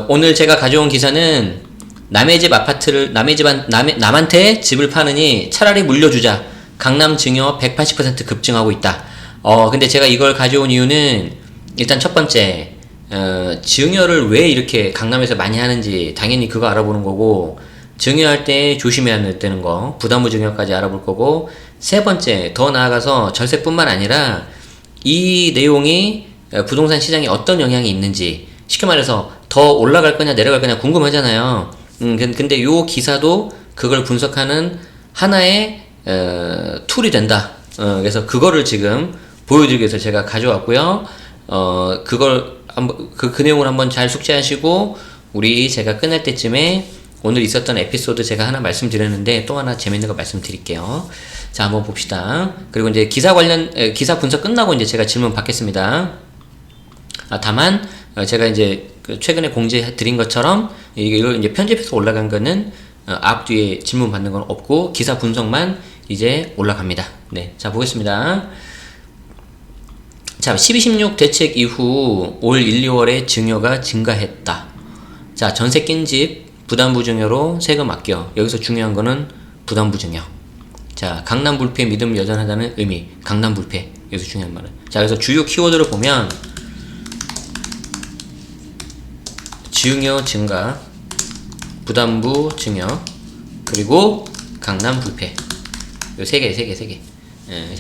오늘 제가 가져온 기사는 남의 집 아파트를 남한테 집을 파느니 차라리 물려주자. 강남 증여 180% 급증하고 있다. 근데 제가 이걸 가져온 이유는 일단 첫 번째, 증여를 왜 이렇게 강남에서 많이 하는지 당연히 그거 알아보는 거고, 증여할 때 조심해야 되는 거, 부담부 증여까지 알아볼 거고, 세 번째, 더 나아가서 절세뿐만 아니라 이 내용이 부동산 시장에 어떤 영향이 있는지, 쉽게 말해서 더 올라갈 거냐 내려갈 거냐 궁금하잖아요. 근데 요 기사도 그걸 분석하는 하나의 툴이 된다. 그래서 그거를 지금 보여드리기 위해서 제가 가져왔고요. 그걸 한번 그 내용을 한번 잘 숙지하시고, 우리 제가 끝날 때쯤에 오늘 있었던 에피소드 제가 하나 말씀드렸는데 또 하나 재밌는 거 말씀드릴게요. 자, 한번 봅시다. 그리고 이제 기사 분석 끝나고 이제 제가 질문 받겠습니다. 다만 제가 이제 최근에 공지해 드린 것처럼 이걸 이제 편집해서 올라간 거는 앞뒤에 질문 받는 건 없고 기사 분석만 이제 올라갑니다. 네, 자 보겠습니다. 자, 12.16 대책 이후 올 1, 2월에 증여가 증가했다. 자, 전세 낀 집 부담부 증여로 세금 아껴. 여기서 중요한 거는 부담부 증여. 자, 강남 불패 믿음 여전하다는 의미. 강남 불패. 여기서 중요한 말은. 자, 그래서 주요 키워드를 보면 증여 증가, 부담부 증여, 그리고 강남 불패. 요 세 개. 자,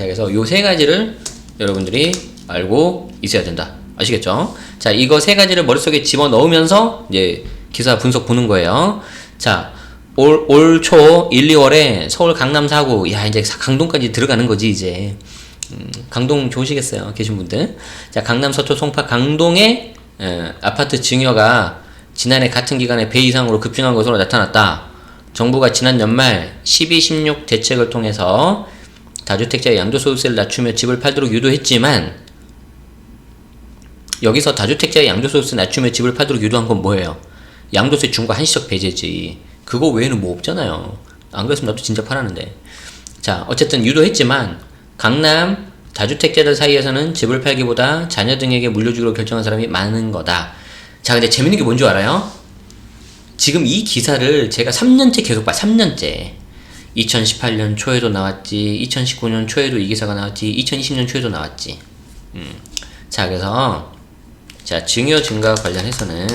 그래서 요 세 가지를 여러분들이 알고 있어야 된다. 아시겠죠? 자, 이거 세 가지를 머릿속에 집어 넣으면서 이제 기사 분석 보는 거예요. 자, 올 초 1, 2월에 서울 강남 4구, 야, 이제 강동까지 들어가는 거지, 이제. 강동 좋으시겠어요, 계신 분들. 자, 강남 서초 송파 강동의 아파트 증여가 지난해 같은 기간에 배 이상으로 급증한 것으로 나타났다. 정부가 지난 연말 12.16 대책을 통해서 다주택자의 양도소득세를 낮추며 집을 팔도록 유도했지만, 여기서 다주택자의 양도소득세 낮추며 집을 팔도록 유도한 건 뭐예요? 양도세 중과 한시적 배제지. 그거 외에는 뭐 없잖아요. 안 그랬으면 나도 진짜 팔았는데. 자, 어쨌든 유도했지만 강남 다주택자들 사이에서는 집을 팔기보다 자녀 등에게 물려주기로 결정한 사람이 많은 거다. 자, 근데 재밌는 게 뭔 줄 알아요? 지금 이 기사를 제가 3년째 계속 봐. 3년째. 2018년 초에도 나왔지, 2019년 초에도 이 기사가 나왔지, 2020년 초에도 나왔지. 자, 그래서 자, 증여 증가 관련해서는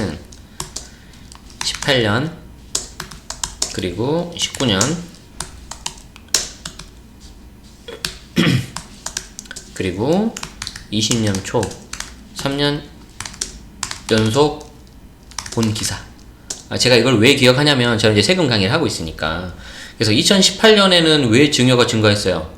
18년 그리고 19년 그리고 20년 초 3년 연속 본 기사. 제가 이걸 왜 기억하냐면 저는 이제 세금 강의를 하고 있으니까. 그래서 2018년에는 왜 증여가 증가했어요?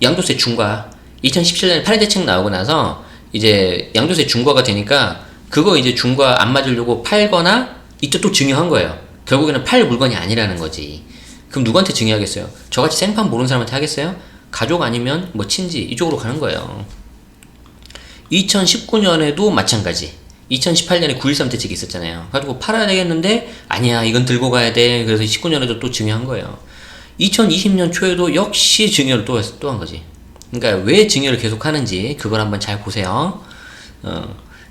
양도세 중과. 2017년에 8회 대책 나오고 나서 이제 양도세 중과가 되니까 그거 이제 중과 안 맞으려고 팔거나 이때 또 증여한 거예요. 결국에는 팔 물건이 아니라는 거지. 그럼 누구한테 증여하겠어요? 저같이 생판 모르는 사람한테 하겠어요? 가족 아니면 뭐 친지 이쪽으로 가는 거예요. 2019년에도 마찬가지. 2018년에 9.13 대책이 있었잖아요. 가지고 팔아야 되겠는데 아니야, 이건 들고 가야 돼. 그래서 19년에도 또 증여한 거예요. 2020년 초에도 역시 증여를 또 한 거지. 그러니까 왜 증여를 계속 하는지 그걸 한번 잘 보세요.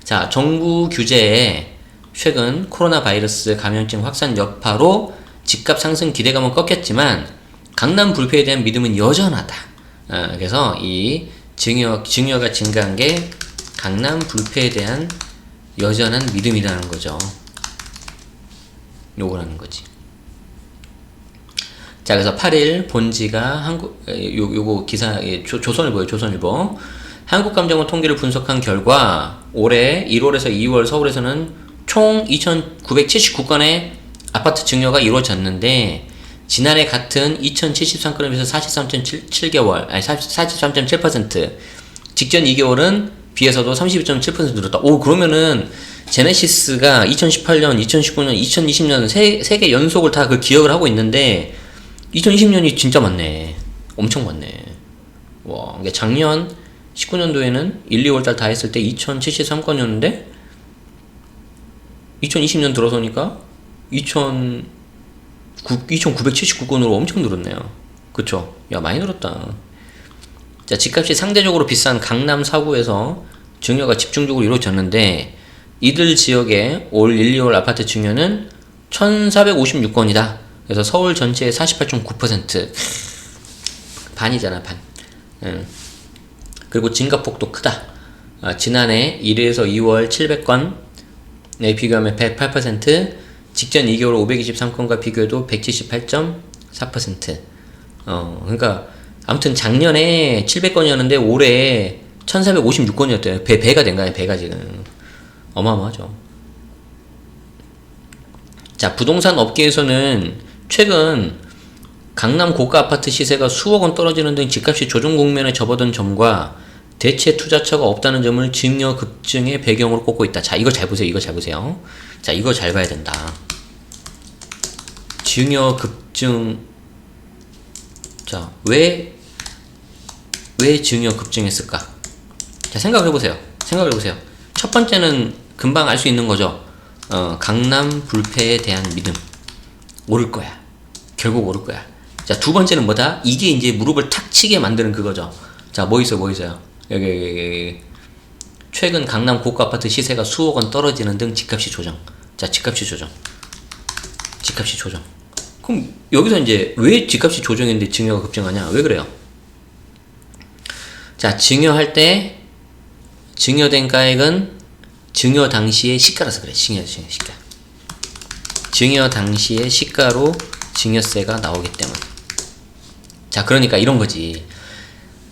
자, 정부 규제에 최근 코로나 바이러스 감염증 확산 여파로 집값 상승 기대감은 꺾였지만 강남 불패에 대한 믿음은 여전하다. 그래서 이 증여가 증가한 게 강남 불패에 대한 여전한 믿음이라는 거죠. 요거라는 거지. 자, 그래서 8일 본지가 요거 기사, 조선일보. 한국감정원 통계를 분석한 결과 올해 1월에서 2월 서울에서는 총 2,979건의 아파트 증여가 이루어졌는데, 지난해 같은 2,073건에 비해서 43.7%, 직전 2개월은 비해서도 32.7% 늘었다. 오, 그러면은 제네시스가 2018년, 2019년, 2020년 세 개 연속을 다 그 기억을 하고 있는데 2020년이 진짜 많네. 엄청 많네. 와, 그러니까 작년 19년도에는 1, 2월달 다 했을 때 2,073건이었는데 2020년 들어서니까 2,979건으로 엄청 늘었네요. 그쵸? 야, 많이 늘었다. 자, 집값이 상대적으로 비싼 강남 4구에서 증여가 집중적으로 이루어졌는데 이들 지역의 올 1, 2월 아파트 증여는 1456건이다. 그래서 서울 전체의 48.9%. 반이잖아, 반. 그리고 증가폭도 크다. 지난해 1에서 2월 700건에 비교하면 108%, 직전 2개월 523건과 비교해도 178.4%. 그러니까 아무튼 작년에 700건이었는데 올해 1456건이었대요. 배가 된 거야, 배가 지금. 어마어마하죠. 자, 부동산 업계에서는 최근 강남 고가 아파트 시세가 수억 원 떨어지는 등 집값이 조정 국면에 접어든 점과 대체 투자처가 없다는 점을 증여 급증의 배경으로 꼽고 있다. 자, 이거 잘 보세요. 이거 잘 보세요. 자, 이거 잘 봐야 된다. 증여 급증. 자, 왜 증여 급증했을까? 자, 생각해보세요. 첫 번째는 금방 알 수 있는 거죠. 강남 불패에 대한 믿음. 오를 거야. 결국 오를 거야. 자, 두 번째는 뭐다? 이게 이제 무릎을 탁 치게 만드는 그거죠. 자, 뭐 있어요? 여기. 최근 강남 고가 아파트 시세가 수억 원 떨어지는 등 집값이 조정. 자, 집값이 조정. 그럼 여기서 이제 왜 집값이 조정했는데 증여가 급증하냐? 왜 그래요? 자, 증여할 때 증여된 가액은 증여 당시의 시가라서 그래. 시가. 증여 당시의 시가로 증여세가 나오기 때문에. 자, 그러니까 이런 거지.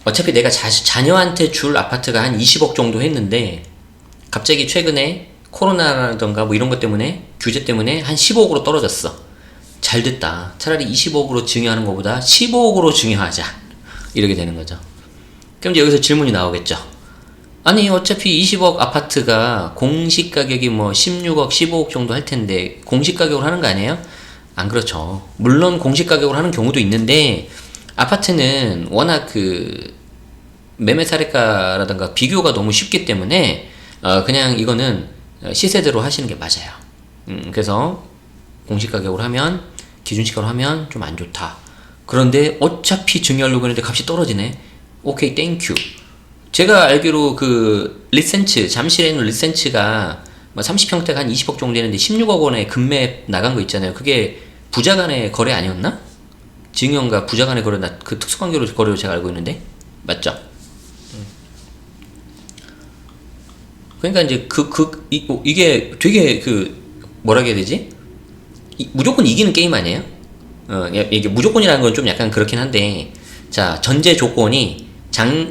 어차피 내가 자녀한테 줄 아파트가 한 20억 정도 했는데 갑자기 최근에 코로나라던가 뭐 이런 것 때문에, 규제 때문에 한 15억으로 떨어졌어. 잘 됐다. 차라리 20억으로 증여하는 것보다 15억으로 증여하자. 이렇게 되는 거죠. 그럼 이제 여기서 질문이 나오겠죠. 아니, 어차피 20억 아파트가 공시 가격이 뭐 16억, 15억 정도 할 텐데 공시 가격으로 하는 거 아니에요? 안 그렇죠. 물론 공시 가격으로 하는 경우도 있는데 아파트는 워낙 그 매매 사례가라든가 비교가 너무 쉽기 때문에 그냥 이거는 시세대로 하시는 게 맞아요. 그래서 공시 가격으로 하면, 기준시가로 하면 좀 안 좋다. 그런데 어차피 증여하려고 했는데 값이 떨어지네. 오케이, 땡큐. 제가 알기로 그 리센츠, 잠실에 있는 리센츠가 30평대가 한 20억 정도 되는데 16억 원에 급매 나간 거 있잖아요. 그게 부자간의 거래 아니었나? 증여인가 부자간의 거래, 그 특수관계로 거래로 제가 알고 있는데 맞죠? 그러니까 이제 이게 되게 뭐라 해야 되지? 무조건 이기는 게임 아니에요? 이게 무조건이라는 건 좀 약간 그렇긴 한데, 자, 전제 조건이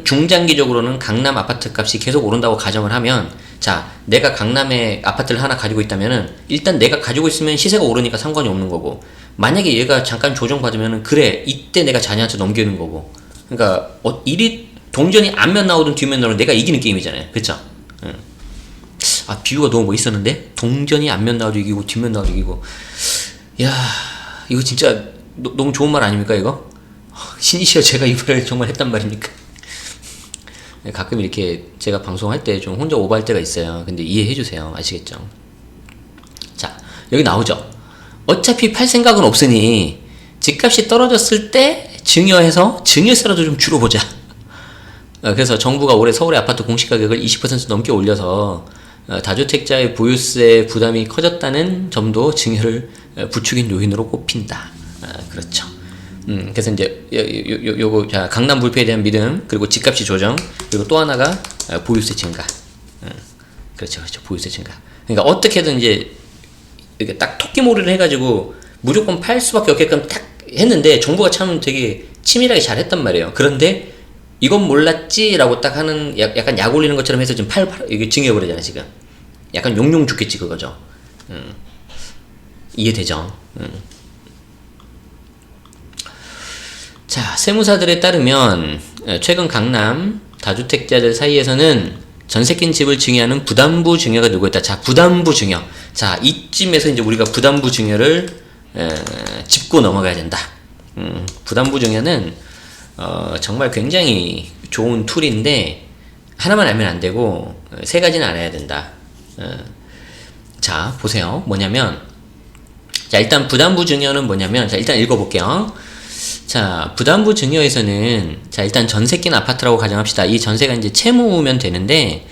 중장기적으로는 강남 아파트 값이 계속 오른다고 가정을 하면, 자, 내가 강남에 아파트를 하나 가지고 있다면은 일단 내가 가지고 있으면 시세가 오르니까 상관이 없는 거고, 만약에 얘가 잠깐 조정받으면은 그래, 이때 내가 자녀한테 넘기는 거고. 그러니까 동전이 앞면 나오든 뒷면 나오든 내가 이기는 게임이잖아요. 그쵸? 아, 비유가 너무 멋있었는데? 동전이 앞면 나와도 이기고 뒷면 나와도 이기고. 야, 이거 진짜 너무 좋은 말 아닙니까, 이거? 신이시여, 제가 이 말을 정말 했단 말입니까? 가끔 이렇게 제가 방송할 때 좀 혼자 오버할 때가 있어요. 근데 이해해주세요. 아시겠죠? 자, 여기 나오죠? 어차피 팔 생각은 없으니 집값이 떨어졌을 때 증여해서 증여세라도 좀 줄여보자. 그래서 정부가 올해 서울의 아파트 공시가격을 20% 넘게 올려서 다주택자의 보유세 부담이 커졌다는 점도 증여를 부추긴 요인으로 꼽힌다. 그렇죠. 그래서 이제 요거, 자, 강남 불패에 대한 믿음, 그리고 집값이 조정, 그리고 또 하나가 보유세 증가. 그렇죠. 보유세 증가. 그러니까 어떻게든 이제 이렇게 딱 토끼몰이를 해가지고 무조건 팔 수밖에 없게끔 딱 했는데 정부가 참 되게 치밀하게 잘 했단 말이에요. 그런데 이건 몰랐지라고 딱 하는, 약간 약 올리는 것처럼 해서 지금 이게 증여해버리잖아, 지금. 약간 용용 죽겠지, 그거죠. 이해되죠? 자, 세무사들에 따르면 최근 강남 다주택자들 사이에서는 전세 낀 집을 증여하는 부담부 증여가 늘고 있다. 자, 부담부 증여. 자, 이쯤에서 이제 우리가 부담부 증여를 짚고 넘어가야 된다. 부담부 증여는 정말 굉장히 좋은 툴인데 하나만 알면 안 되고 세 가지는 알아야 된다. 자, 보세요. 뭐냐면, 자, 일단 부담부 증여는 뭐냐면, 자, 일단 읽어볼게요. 자, 부담부 증여에서는, 자, 일단 전세 낀 아파트라고 가정합시다. 이 전세가 이제 채무면 되는데,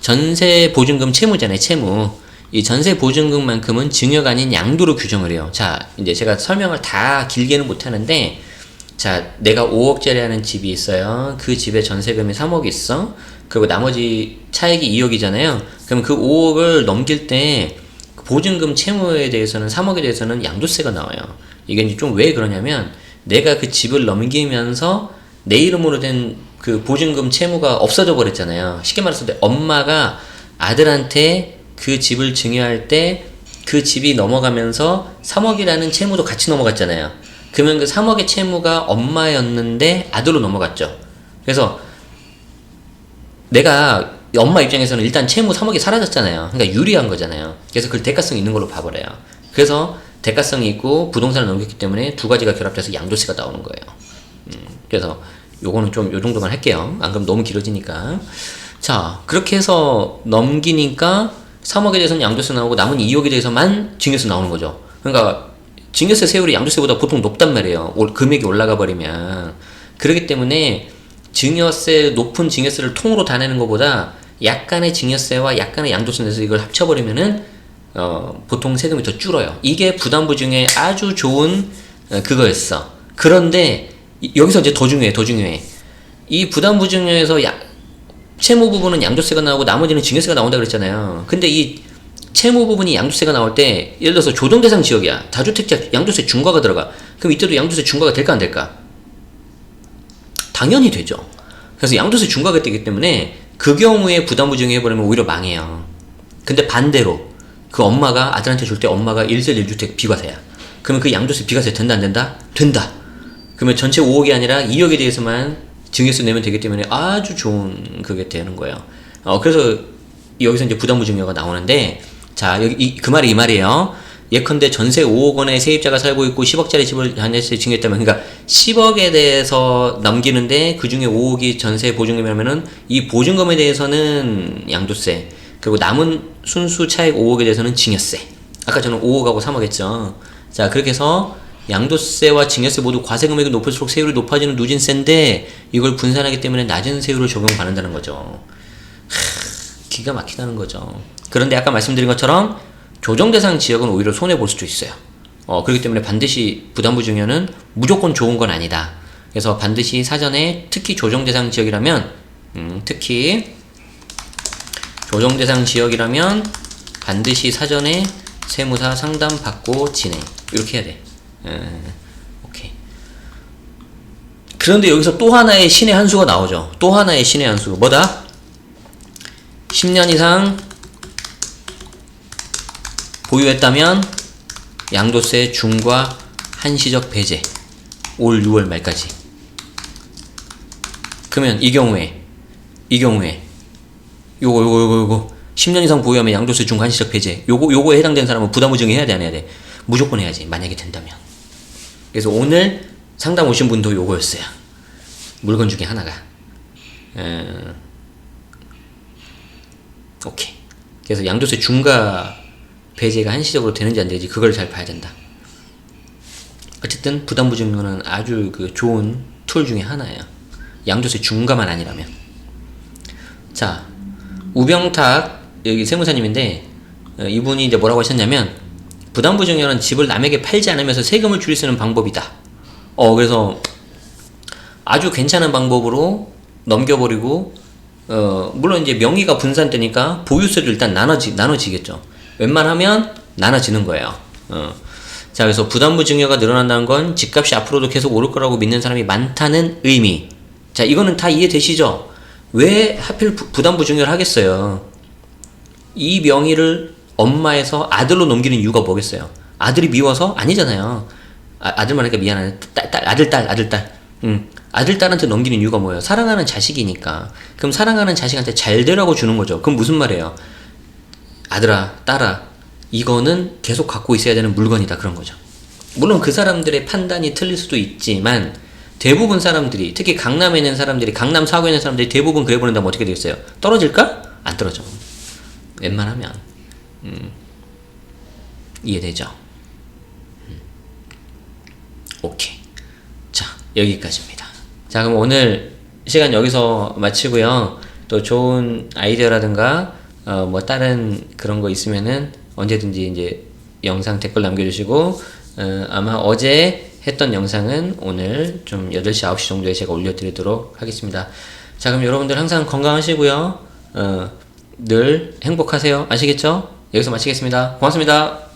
전세 보증금 채무잖아요, 채무. 이 전세 보증금만큼은 증여가 아닌 양도로 규정을 해요. 자, 이제 제가 설명을 다 길게는 못 하는데, 자, 내가 5억짜리 하는 집이 있어요. 그 집에 전세금이 3억 있어. 그리고 나머지 차액이 2억이잖아요. 그럼 그 5억을 넘길 때 보증금 채무에 대해서는 3억에 대해서는 양도세가 나와요. 이게 이제 좀 왜 그러냐면 내가 그 집을 넘기면서 내 이름으로 된 그 보증금 채무가 없어져 버렸잖아요. 쉽게 말해서 엄마가 아들한테 그 집을 증여할 때 그 집이 넘어가면서 3억이라는 채무도 같이 넘어갔잖아요. 그러면 그 3억의 채무가 엄마였는데 아들로 넘어갔죠. 그래서 내가 엄마 입장에서는 일단 채무 3억이 사라졌잖아요. 그러니까 유리한 거잖아요. 그래서 그걸 대가성이 있는 걸로 봐버려요. 그래서 대가성이 있고 부동산을 넘겼기 때문에 두 가지가 결합돼서 양도세가 나오는 거예요. 그래서 요거는 좀 요 정도만 할게요. 안 그러면 너무 길어지니까. 자, 그렇게 해서 넘기니까 3억에 대해서는 양도세 나오고 남은 2억에 대해서만 증여세 나오는 거죠. 그러니까 증여세 세율이 양도세보다 보통 높단 말이에요. 금액이 올라가 버리면. 그렇기 때문에 증여세, 높은 증여세를 통으로 다 내는 것보다 약간의 증여세와 약간의 양도세 내서 이걸 합쳐버리면은 보통 세금이 더 줄어요. 이게 부담부 중에 아주 좋은 그거였어. 그런데 여기서 이제 더 중요해. 이 부담부 중에서 채무 부분은 양도세가 나오고 나머지는 증여세가 나온다 그랬잖아요. 근데 이 채무 부분이 양도세가 나올 때 예를 들어서 조정대상 지역이야. 다주택자 양도세 중과가 들어가. 그럼 이때도 양도세 중과가 될까 안 될까? 당연히 되죠. 그래서 양도세 중과가 되기 때문에 그 경우에 부담부 증여해버리면 오히려 망해요. 근데 반대로 그 엄마가 아들한테 줄 때 엄마가 1세 1주택 비과세야. 그러면 그 양도세 비과세 된다 안 된다? 된다. 그러면 전체 5억이 아니라 2억에 대해서만 증여세 내면 되기 때문에 아주 좋은 그게 되는 거예요. 그래서 여기서 이제 부담부 증여가 나오는데, 자, 여기 그 말이 이 말이에요. 예컨대 전세 5억 원에 세입자가 살고 있고 10억짜리 집을 한 채 증여했다면, 그러니까 10억에 대해서 넘기는데 그 중에 5억이 전세 보증금이라면은 이 보증금에 대해서는 양도세, 그리고 남은 순수 차액 5억에 대해서는 증여세. 아까 저는 5억하고 3억 했죠. 자, 그렇게 해서 양도세와 증여세 모두 과세 금액이 높을수록 세율이 높아지는 누진세인데 이걸 분산하기 때문에 낮은 세율을 적용받는다는 거죠. 기가 막히다는 거죠. 그런데 아까 말씀드린 것처럼 조정 대상 지역은 오히려 손해 볼 수도 있어요. 그렇기 때문에 반드시 부담부 증여는 무조건 좋은 건 아니다. 그래서 반드시 사전에 특히 조정 대상 지역이라면 특히 조정 대상 지역이라면 반드시 사전에 세무사 상담 받고 진행 이렇게 해야 돼. 오케이. 그런데 여기서 또 하나의 신의 한 수가 나오죠. 또 하나의 신의 한 수. 뭐다? 10년 이상 보유했다면 양도세 중과 한시적 배제. 올 6월 말까지. 그러면 이 경우에 요거 10년 이상 보유하면 양도세 중 한시적 배제. 요거에 해당되는 사람은 부담부 증여 해야 돼, 안 해야 돼? 무조건 해야지. 만약에 된다면. 그래서 오늘 상담 오신 분도 요거였어요. 물건 중에 하나가. 오케이. 그래서 양도세 중과 배제가 한시적으로 되는지 안 되는지 그걸 잘 봐야 된다. 어쨌든 부담부 증여는 아주 그 좋은 툴 중에 하나예요. 양도세 중과만 아니라면. 자, 우병탁 여기 세무사님인데 이분이 이제 뭐라고 하셨냐면 부담부 증여는 집을 남에게 팔지 않으면서 세금을 줄일 수 있는 방법이다. 그래서 아주 괜찮은 방법으로 넘겨버리고 물론 이제 명의가 분산되니까 보유세를 일단 나눠지겠죠. 웬만하면 나눠지는 거예요. 자, 그래서 부담부 증여가 늘어난다는 건 집값이 앞으로도 계속 오를 거라고 믿는 사람이 많다는 의미. 자, 이거는 다 이해되시죠? 왜 하필 부담부 증여를 하겠어요? 이 명의를 엄마에서 아들로 넘기는 이유가 뭐겠어요? 아들이 미워서? 아니잖아요. 아들만 하니까 미안하네. 아들딸. 아들딸한테 넘기는 이유가 뭐예요? 사랑하는 자식이니까. 그럼 사랑하는 자식한테 잘 되라고 주는 거죠. 그럼 무슨 말이에요? 아들아, 딸아, 이거는 계속 갖고 있어야 되는 물건이다. 그런 거죠. 물론 그 사람들의 판단이 틀릴 수도 있지만 대부분 사람들이, 특히 강남에 있는 사람들이, 강남 사구에 있는 사람들이 대부분 그래 보낸다면 어떻게 되겠어요? 떨어질까? 안 떨어져. 웬만하면. 이해되죠? 오케이. 자, 여기까지입니다. 자, 그럼 오늘 시간 여기서 마치고요. 또 좋은 아이디어라든가 뭐 다른 그런 거 있으면은 언제든지 이제 영상 댓글 남겨주시고 아마 어제 했던 영상은 오늘 좀 8시 9시 정도에 제가 올려드리도록 하겠습니다. 자, 그럼 여러분들 항상 건강하시고요. 늘 행복하세요. 아시겠죠? 여기서 마치겠습니다. 고맙습니다.